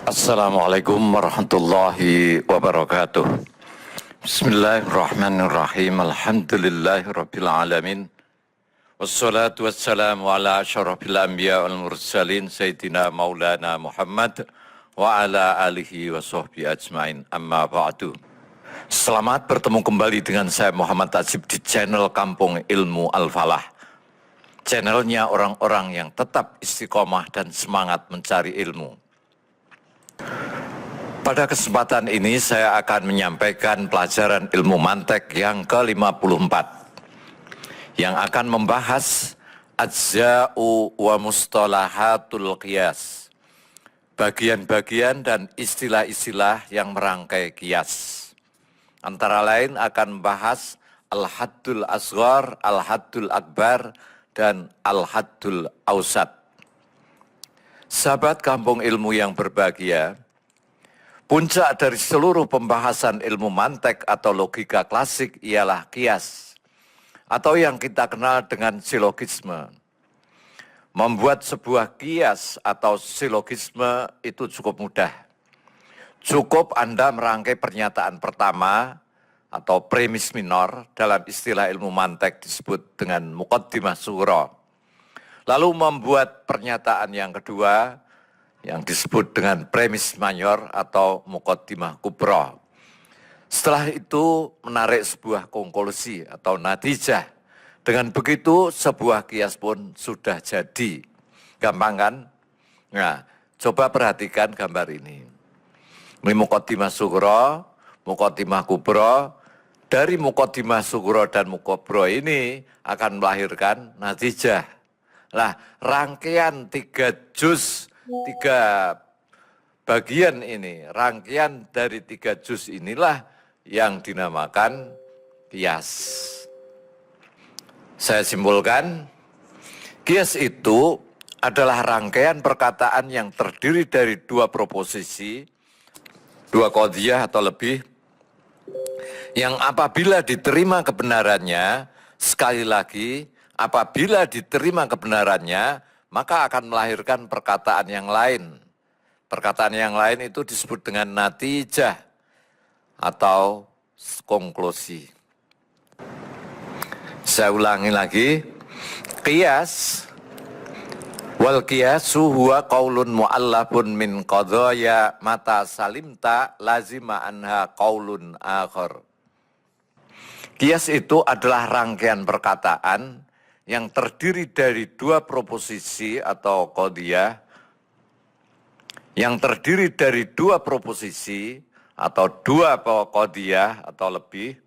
Assalamualaikum warahmatullahi wabarakatuh. Bismillahirrahmanirrahim. Alhamdulillahirabbil alamin. Wassalatu wassalamu ala asyrafil anbiya wal mursalin sayyidina maulana Muhammad wa ala alihi wa sahbihi ajmain. Amma ba'du. Selamat bertemu kembali dengan saya Muhammad Tajib di channel Kampung Ilmu Al-Falah. Channelnya orang-orang yang tetap istiqomah dan semangat mencari ilmu. Pada kesempatan ini saya akan menyampaikan pelajaran ilmu mantek yang ke-54 yang akan membahas ajza'u wa mustalahatul qiyas, bagian-bagian dan istilah-istilah yang merangkai qiyas. Antara lain akan membahas al-haddul asghar, al-haddul akbar, dan al-haddul ausat. Sahabat Kampung Ilmu yang berbahagia, puncak dari seluruh pembahasan ilmu mantek atau logika klasik ialah qiyas, atau yang kita kenal dengan silogisme. Membuat sebuah qiyas atau silogisme itu cukup mudah. Cukup Anda merangkai pernyataan pertama atau premis minor, dalam istilah ilmu mantek disebut dengan muqaddimah sughra. Lalu membuat pernyataan yang kedua yang disebut dengan premis mayor atau muqaddimah kubra. Setelah itu menarik sebuah konklusi atau natijah. Dengan begitu sebuah qiyas pun sudah jadi. Gampang kan? Nah, coba perhatikan gambar ini. Ini muqaddimah sughra, muqaddimah kubra. Dari muqaddimah sughra dan kubra ini akan melahirkan natijah. Nah, rangkaian 3 juz, 3 bagian ini, rangkaian dari 3 juz inilah yang dinamakan qiyas. Saya simpulkan, qiyas itu adalah rangkaian perkataan yang terdiri dari 2 proposisi, 2 qadhiyah atau lebih, yang apabila diterima kebenarannya, sekali lagi, apabila diterima kebenarannya, maka akan melahirkan perkataan yang lain. Perkataan yang lain itu disebut dengan natijah atau konklusi. Saya ulangi lagi, qiyas wal qiyasu huwa qaulun mu'allafun min qadhaya mata salimta lazima anha qaulun akhar. Qiyas itu adalah rangkaian perkataan yang terdiri dari 2 proposisi atau qadhiyah, yang terdiri dari 2 proposisi atau 2 qadhiyah atau lebih,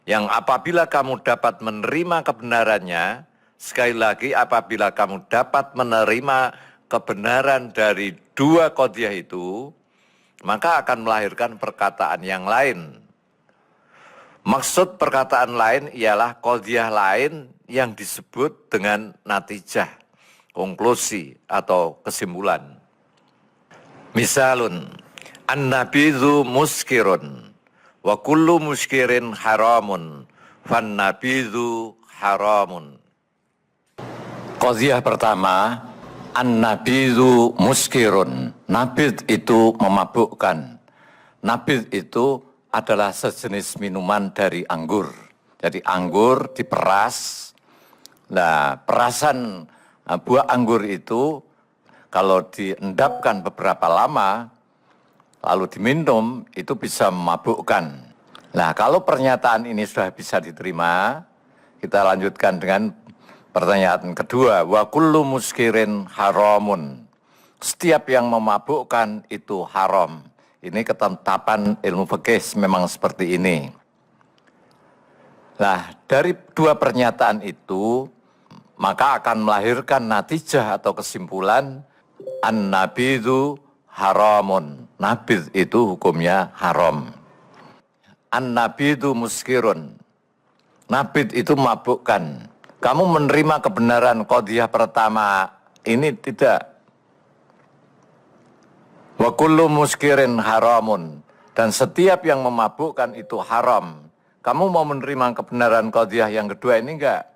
yang apabila kamu dapat menerima kebenarannya, sekali lagi apabila kamu dapat menerima kebenaran dari 2 qadhiyah itu, maka akan melahirkan perkataan yang lain. Maksud perkataan lain ialah qadhiyah lain yang disebut dengan natijah, konklusi atau kesimpulan. Misalun, an-nabidhu muskirun wa kullu muskirin haramun fan-nabidhu haramun. Qadhiyah pertama, an-nabidhu muskirun. Nabidh itu memabukkan. Nabidh itu adalah sejenis minuman dari anggur. Jadi anggur diperas. Nah, perasan buah anggur itu kalau diendapkan beberapa lama, lalu diminum, itu bisa memabukkan. Nah, kalau pernyataan ini sudah bisa diterima, kita lanjutkan dengan pertanyaan kedua. Wa kullu muskirin haramun. Setiap yang memabukkan itu haram. Ini ketetapan ilmu fikih memang seperti ini. Nah, dari 2 pernyataan itu, maka akan melahirkan natijah atau kesimpulan an-nabidhu haramun. Nabidh itu hukumnya haram. An-nabidhu muskirun. Nabidh itu memabukkan. Kamu menerima kebenaran qadhiyah pertama ini tidak. Wa kullu muskirin haramun. Dan setiap yang memabukkan itu haram. Kamu mau menerima kebenaran qadhiyah yang kedua ini enggak?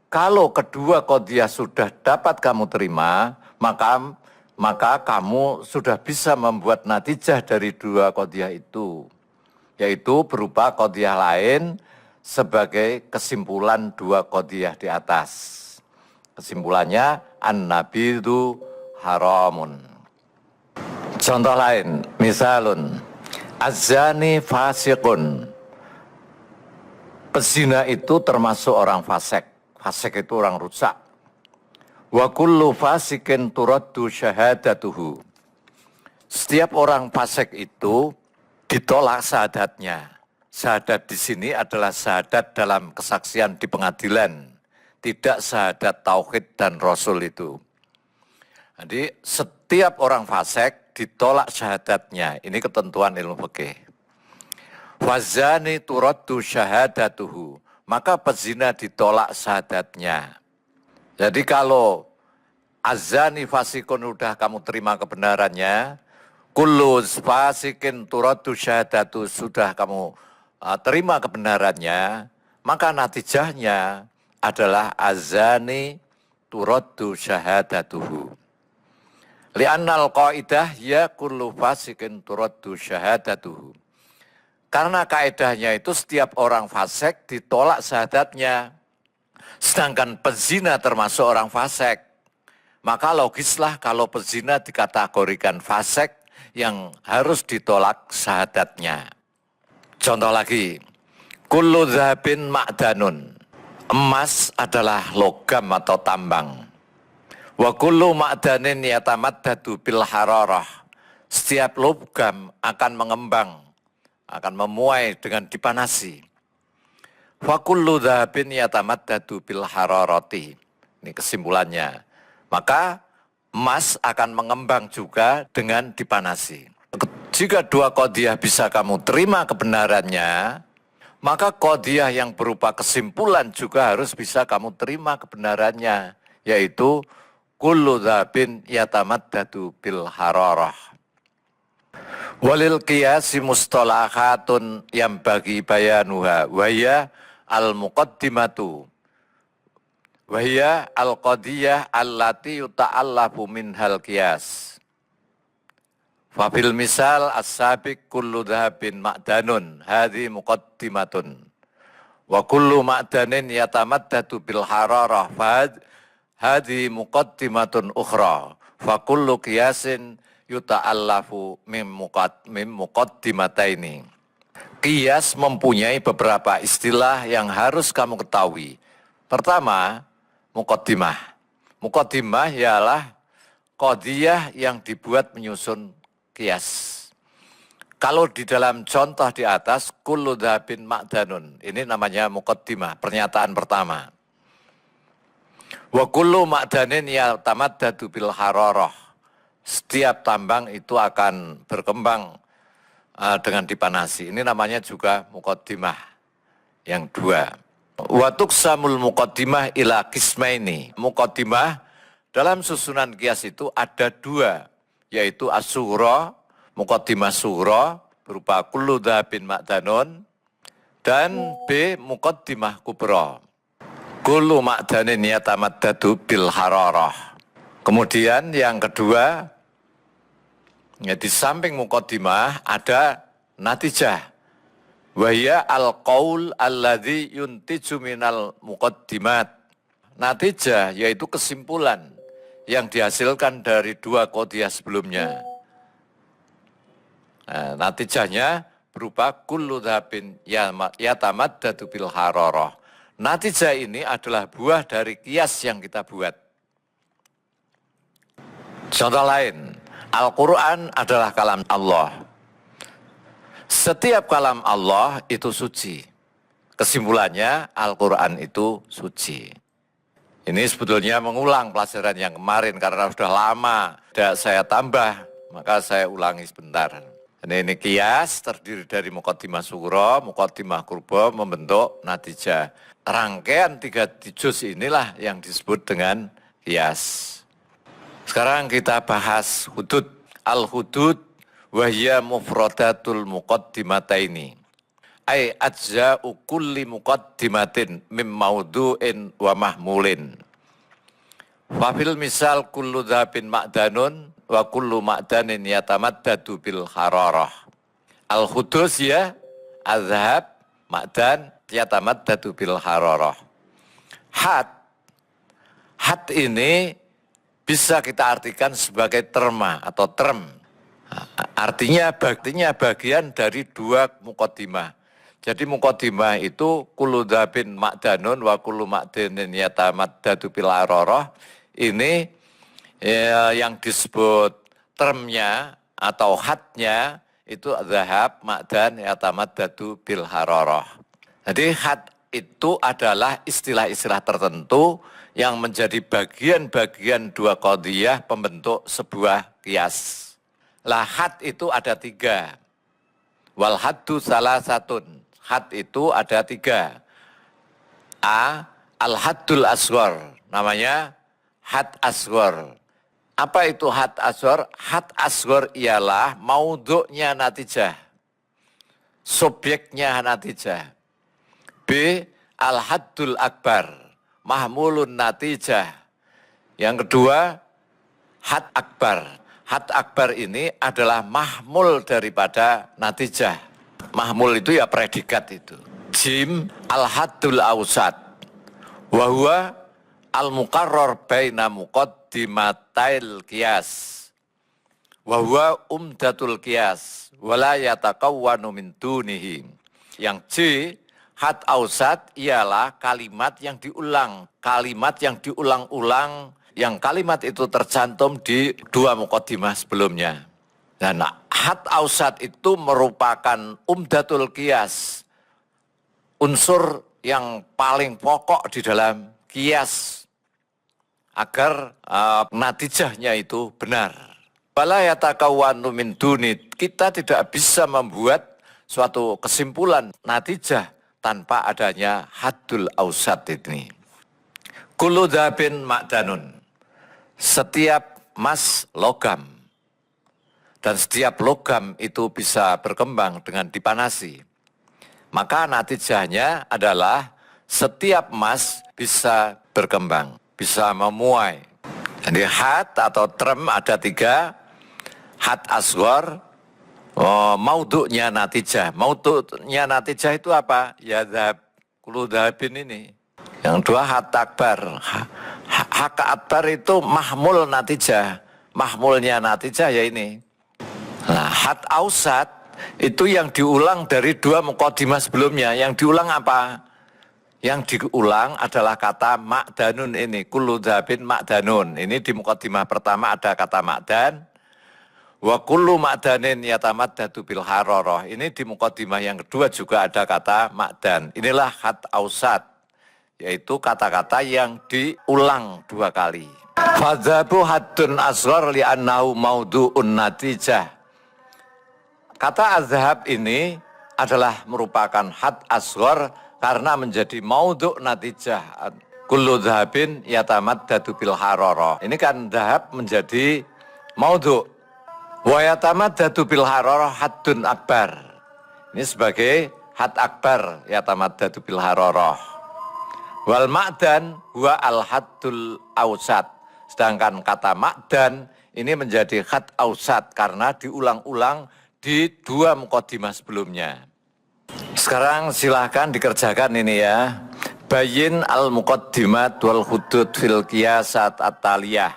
Kalau kedua qadhiyah sudah dapat kamu terima, maka maka kamu sudah bisa membuat natijah dari dua qadhiyah itu, yaitu berupa qadhiyah lain sebagai kesimpulan dua qadhiyah di atas. Kesimpulannya, an-nabidhu haramun. Contoh lain, misalun, az-zani fasiqun. Pezina itu termasuk orang fasik. Fasik itu orang rusak. Wa kullu fasikin turaddu syahadatuhu. Setiap orang fasik itu ditolak syahadatnya. Syahadat di sini adalah syahadat dalam kesaksian di pengadilan, tidak syahadat tauhid dan rasul itu. Jadi setiap orang fasik ditolak syahadatnya. Ini ketentuan ilmu fikih. Wazani turaddu syahadatuhu. Maka pezina ditolak syahadatnya. Jadi kalau azani fasikun udah kamu terima kebenarannya, kullu fasikin turaddu syahadatu sudah kamu terima kebenarannya, maka natijahnya adalah azani turaddu syahadatuhu. Li'annal qaidah ya kullu fasikin turaddu syahadatuhu. Karena kaedahnya itu setiap orang fasik ditolak syahadatnya. Sedangkan pezina termasuk orang fasik. Maka logislah kalau pezina dikategorikan fasik yang harus ditolak syahadatnya. Contoh lagi, kullu dzahabin ma'danun. Emas adalah logam atau tambang. Wa kullu ma'danin yatamaddadu bil hararah. Setiap logam akan mengembang, akan memuai dengan dipanasi. Wa kullu dzahabin yatamaddadu bil hararati. Ini kesimpulannya. Maka emas akan mengembang juga dengan dipanasi. Jika dua qadhiyah bisa kamu terima kebenarannya, maka qadhiyah yang berupa kesimpulan juga harus bisa kamu terima kebenarannya, yaitu kullu dzahabin yatamaddadu bil hararah. Walil qiyasi mustalahatun yang bagi bayanuha wahya al-muqaddimatu wahya al-qadiyah allati yuta'allafu minhal qiyas. Fabil misal as-sabiq kullu dhahabin ma'danun hadhi muqaddimatun wa kullu ma'danin yatamaddadu bil hararah hadhi muqaddimatun ukhra fa kullu qiyasin yuta'allafu mim muqaddimataini. Qiyas mempunyai beberapa istilah yang harus kamu ketahui. Pertama, muqaddimah. Muqaddimah ialah qadhiyah yang dibuat menyusun qiyas. Kalau di dalam contoh di atas, kullu dzahabin ma'danun. Ini namanya muqaddimah, pernyataan pertama. Wa kullu ma'danin yatamaddadu bil hararah. Setiap tambang itu akan berkembang dengan dipanasi. Ini namanya juga muqaddimah. Yang dua. Wa tuqsamul muqaddimah ila qismaini. Muqaddimah dalam susunan qiyas itu ada dua, yaitu as-sughra, muqaddimah sughra berupa kullu dzahabin ma'danun, dan B muqaddimah kubra. Kullu ma'danin yatamaddadu bil hararah. Kemudian yang kedua, ya, di samping muqaddimah ada natijah. Wahya al-qaul alladzi yuntiju minal muqaddimat. Natijah yaitu kesimpulan yang dihasilkan dari dua qadhiyah sebelumnya. Nah, natijahnya berupa kullu dzahabin yatamaddadu bil hararah. Natijah ini adalah buah dari qiyas yang kita buat. Contoh lain, Al-Quran adalah kalam Allah. Setiap kalam Allah itu suci. Kesimpulannya, Al-Quran itu suci. Ini sebetulnya mengulang pelajaran yang kemarin karena sudah lama. Tidak saya tambah, maka saya ulangi sebentar. Ini qiyas terdiri dari muqaddimah sughra, muqaddimah kubra membentuk natijah. Rangkaian 3 juz inilah yang disebut dengan qiyas. Sekarang kita bahas hudud. Al-hudud wahya mufradatul muqaddimataini. Ay ajza'u kulli muqaddimatin mim maudu'in wa mahmulin. Wafil misal kullu dzahabin ma'danun wa kullu ma'danin yatamaddadu bil hararah. Al-khudus ya, azhab, ma'dan, yatamaddadu bil hararah. Had ini bisa kita artikan sebagai terma atau term. Artinya bagian dari dua muqaddimah. Jadi muqaddimah itu kullu dzabin ma'danun wa kullu ma'danin yatamaddadu bil hararah. Ini yang disebut termnya atau hadnya itu zahab, ma'dan, yatamaddadu bil hararah. Jadi had itu adalah istilah-istilah tertentu yang menjadi bagian-bagian dua qadhiyah pembentuk sebuah qiyas. Lah had itu ada 3. Wal haddu salasatun. Had itu ada 3. A. Al-haddul asghar. Namanya had asghar. Apa itu had asghar? Had asghar ialah maudhu'nya natijah. Subjeknya natijah. B. Al-haddul akbar. Mahmulun natijah. Yang kedua, had akbar. Had akbar ini adalah mahmul daripada natijah. Mahmul itu ya predikat itu. Jim al-haddul awsat. Wahuwa al-muqarrar baina muqaddimatail qiyas. Wahuwa umdatul qiyas. Wala yatakawwanu min dunihi. Yang C, had awsat ialah kalimat yang diulang. Kalimat yang diulang-ulang, yang kalimat itu tercantum di dua muqaddimah sebelumnya. Dan had awsat itu merupakan umdatul qiyas, unsur yang paling pokok di dalam qiyas agar natijahnya itu benar. Wala yatakawwanu min duni, kita tidak bisa membuat suatu kesimpulan natijah tanpa adanya haddul awsat ini. Kullu dzabin ma'danun. Setiap emas logam. Dan setiap logam itu bisa berkembang dengan dipanasi. Maka natijahnya adalah setiap emas bisa berkembang, bisa memuai. Jadi had atau term ada 3. Had asghar, maudhu'nya natijah. Maudhu'nya natijah itu apa? Ya dzab, kullu dzabin ini. Yang 2 had akbar. Hak akbar itu mahmul natijah. Mahmulnya natijah ya ini. Nah, had awsat itu yang diulang dari 2 muqaddimah sebelumnya. Yang diulang apa? Yang diulang adalah kata ma'danun ini. Kullu dzabin ma'danun. Ini di muqaddimah pertama ada kata ma'dan. Wa kullu ma'danin yatamaddadu bil hararah. Ini di muqaddimah yang kedua juga ada kata ma'dan. Inilah had awsat, yaitu kata-kata yang diulang 2 kali. Fadzabu haddun asghar li'annahu maudhu'un natijah. Kata azhab ini adalah merupakan had asghar karena menjadi maudhu' natijah. Kullu dzahabin yatamaddadu bil hararah. Ini kan dzahab menjadi maudhu'. Wa yatamaddadu bil hararah haddun akbar. Ini sebagai had akbar yatamaddadu bil hararah. Wal ma'dan huwa al haddul awsat. Sedangkan kata ma'dan ini menjadi had awsat karena diulang-ulang di 2 muqaddimah sebelumnya. Sekarang silahkan dikerjakan ini ya. Bayin al-muqaddimat wal hudud fil qiyasat at-taliyah.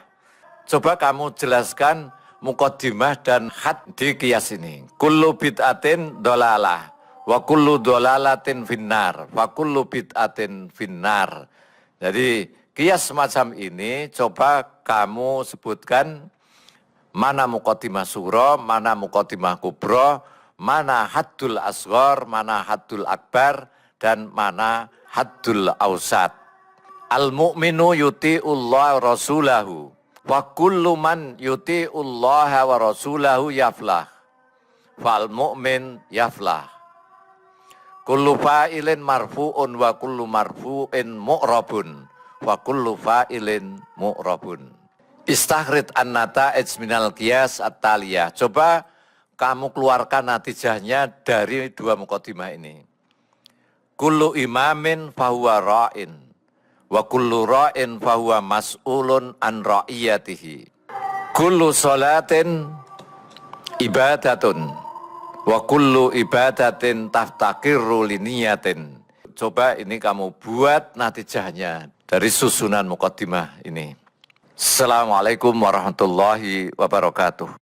Coba kamu jelaskan muqaddimah dan had di qiyas ini. Kullu bid'atin dolalah, wa kullu dolalatin finnar, wa kullu bid'atin finnar. Jadi qiyas semacam ini coba kamu sebutkan mana muqaddimah sugro, mana muqaddimah kubro, mana haddul asghar, mana haddul akbar, dan mana haddul awsat. Al-mu'minu yuti'ullah rasulahu, wa kullu man yuti'ullah wa rasulahu yaflah, fal mu'min yaflah. Kullu fa'ilin marfu'un wa kullu marfu'in mu'rabun, wa kullu fa'ilin mu'rabun. Istakhrid an-nata'ij minal qiyas at-taliyah. Coba kamu keluarkan natijahnya dari 2 muqaddimah ini. Kullu imamin fahuwa ra'in, wa kullu ra'in fahuwa mas'ulun an ra'iyatihi. Kullu salatin ibadatun wa kullu ibadatin taftakiru liniyatin. Coba ini kamu buat natijahnya dari susunan muqaddimah ini. Assalamualaikum warahmatullahi wabarakatuh.